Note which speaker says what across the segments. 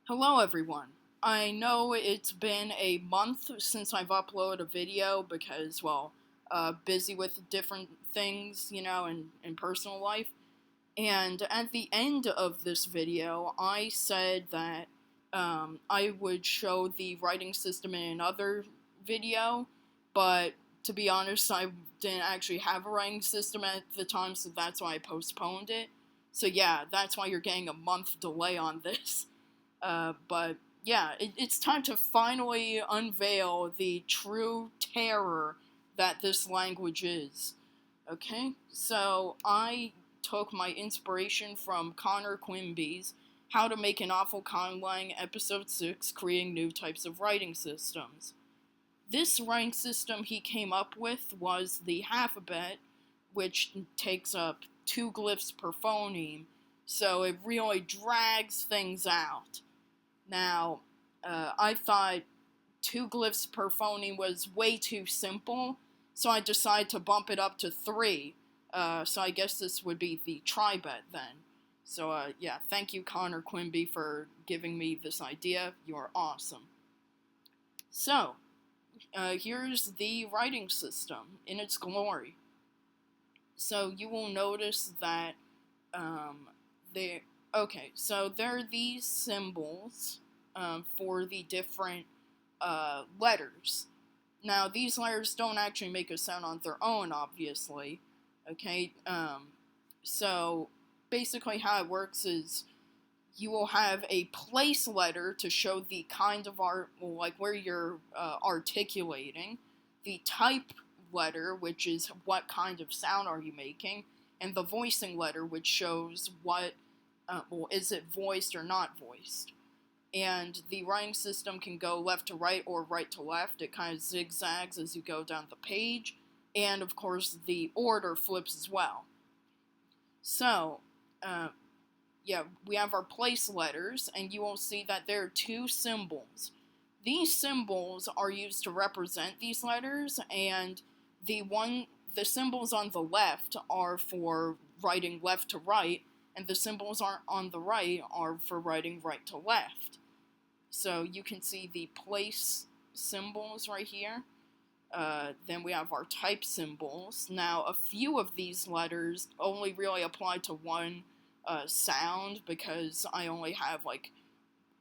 Speaker 1: Hello everyone. I know it's been a month since I've uploaded a video because, well, busy with different things, in personal life. And at the end of this video, I said that I would show the writing system in another video, but to be honest, I didn't actually have a writing system at the time, so that's why I postponed it. So yeah, that's why you're getting a month delay on this. But yeah, it's time to finally unveil the true terror that this language is. Okay, so I took my inspiration from Connor Quimby's How to Make an Awful Conlang Episode 6, Creating New Types of Writing Systems. This writing system he came up with was the alphabet, which takes up two glyphs per phoneme, so it really drags things out. Now, I thought two glyphs per phoneme was way too simple, so I decided to bump it up to three. So I guess this would be the tribet then. So yeah, thank you Connor Quimby for giving me this idea. You are awesome. So, here's the writing system in its glory. So you will notice that um, there. Okay, so there are these symbols for the different letters. Now, these letters don't actually make a sound on their own, obviously. Okay, so basically how it works is you will have a place letter to show the kind of art, well, like where you're articulating, the type letter, which is what kind of sound are you making, and the voicing letter, which shows what, well, is it voiced or not voiced. And the writing system can go left to right or right to left. It kind of zigzags as you go down the page, and of course the order flips as well. So, yeah, we have our place letters, and you will see that there are two symbols. These symbols are used to represent these letters, and the symbols on the left are for writing left to right, and the symbols on the right are for writing right to left. So you can see the place symbols right here. Then we have our type symbols. Now, a few of these letters only really apply to one sound because I only have like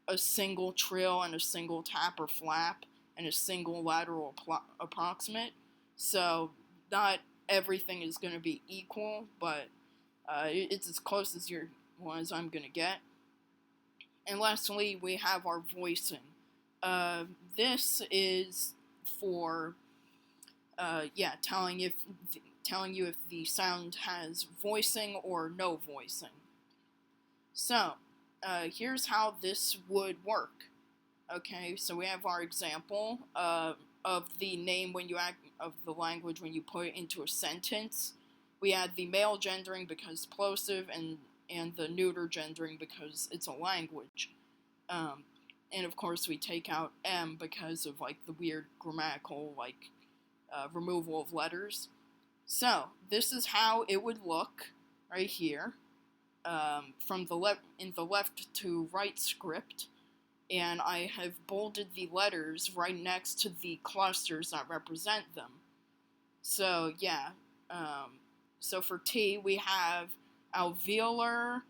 Speaker 1: a single trill and a single tap or flap and a single lateral approximate. So not everything is going to be equal, but it's as close as as I'm going to get. And lastly, we have our voicing. This is for yeah, telling you if the sound has voicing or no voicing. So, here's how this would work. Okay, so we have our example of the name of the language when you put it into a sentence. We add the male gendering because plosive, and the neuter gendering because it's a language. And of course we take out M because of like the weird grammatical removal of letters. So this is how it would look right here, from the left to right script, and I have bolded the letters right next to the clusters that represent them. So yeah, so for T we have alveolar,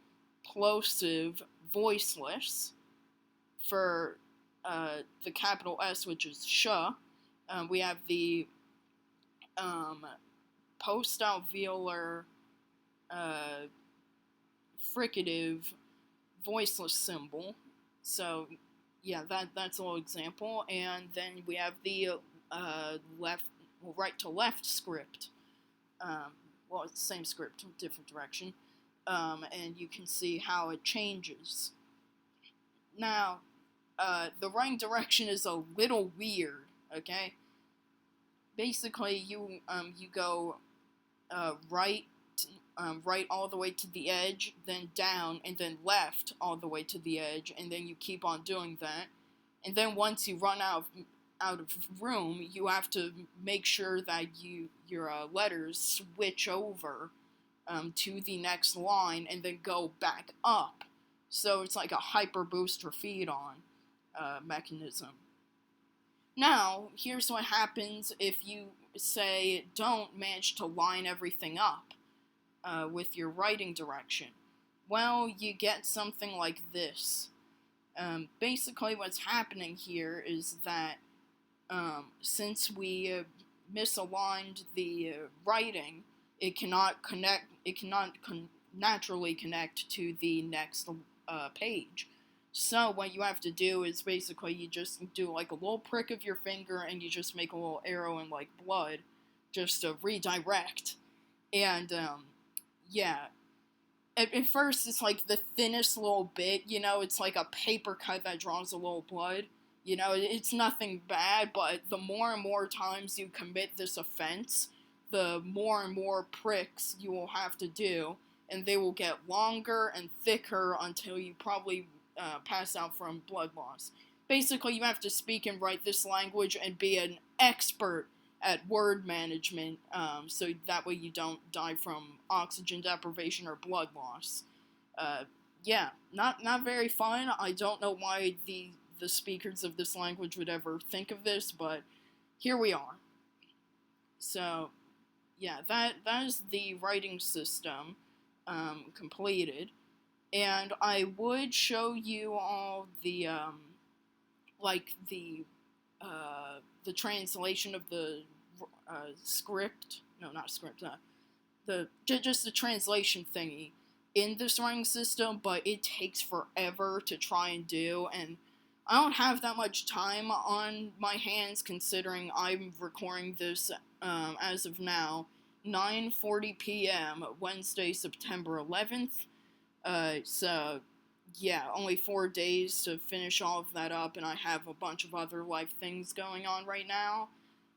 Speaker 1: plosive, voiceless. For the capital S, which is sh, we have the post-alveolar fricative voiceless symbol. So yeah, that's a little example. And then we have the right to left script. Well, it's the same script, different direction. And you can see how it changes. Now, the writing direction is a little weird, okay? Basically, you go right all the way to the edge, then down, and then left all the way to the edge, and then you keep on doing that. And then once you run out of room, you have to make sure that your letters switch over to the next line, and then go back up. So it's like a hyper boost or feed on mechanism. Now, here's what happens if you, say, don't manage to line everything up with your writing direction. Well, you get something like this. Basically, what's happening here is that since we misaligned the writing, it cannot connect. It cannot naturally connect to the next page. So what you have to do is basically you just do like a little prick of your finger and you just make a little arrow in like blood, just to redirect. And yeah, at first it's like the thinnest little bit, you know, it's like a paper cut that draws a little blood. You know, it's nothing bad, but the more and more times you commit this offense, the more and more pricks you will have to do, and they will get longer and thicker until you probably pass out from blood loss. Basically, you have to speak and write this language and be an expert at word management, so that way you don't die from oxygen deprivation or blood loss. Yeah, not very fun. I don't know why the speakers of this language would ever think of this, but here we are. So, yeah, that is the writing system completed, and I would show you all the like the translation of the script. No, not script. Just the translation thingy in this writing system, but it takes forever to try and do, and I don't have that much time on my hands considering I'm recording this as of now, 9:40 p.m. Wednesday, September 11th. So yeah, only 4 days to finish all of that up, and I have a bunch of other life things going on right now.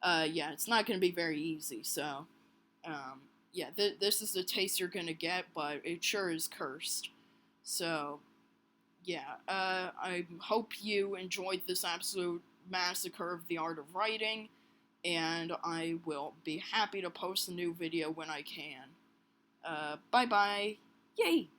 Speaker 1: Yeah, it's not going to be very easy, so, yeah, this is the taste you're going to get, but it sure is cursed. So, yeah, I hope you enjoyed this absolute massacre of the art of writing, and I will be happy to post a new video when I can. Bye-bye. Yay!